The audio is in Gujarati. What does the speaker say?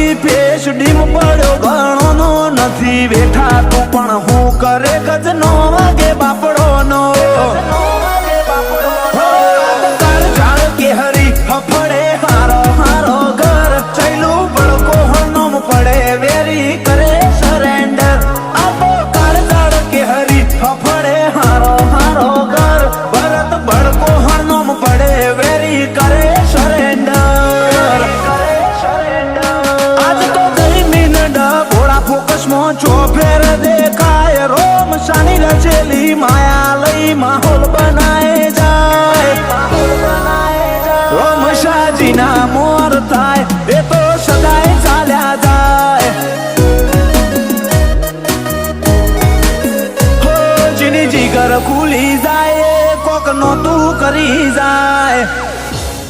પછી ફેસ ડીમ પડ્યો ઘણો નો નથી બેઠા તું પણ હું કરે ગજનો વાગે બાપડો નો ઝાડ કે હરી હફડે હારો હારો ઘર ચૈલું બળકો હણોમ પડે વેરી કરે સરેન્ડર આપો કાળઝાડ કે હરી હફડે હારો હારો ઘર ભરત બળકો હણોમ પડે વેરી કરે સરેન્ડર આજ તો ગઈ મિનડ ભોળા ફોકસમાં ચોફેર દેખાય રોમ શાની રચેલી માયા લઈ માહોલ બનાય જાય રોમ શાજીના મોર થાય એ તો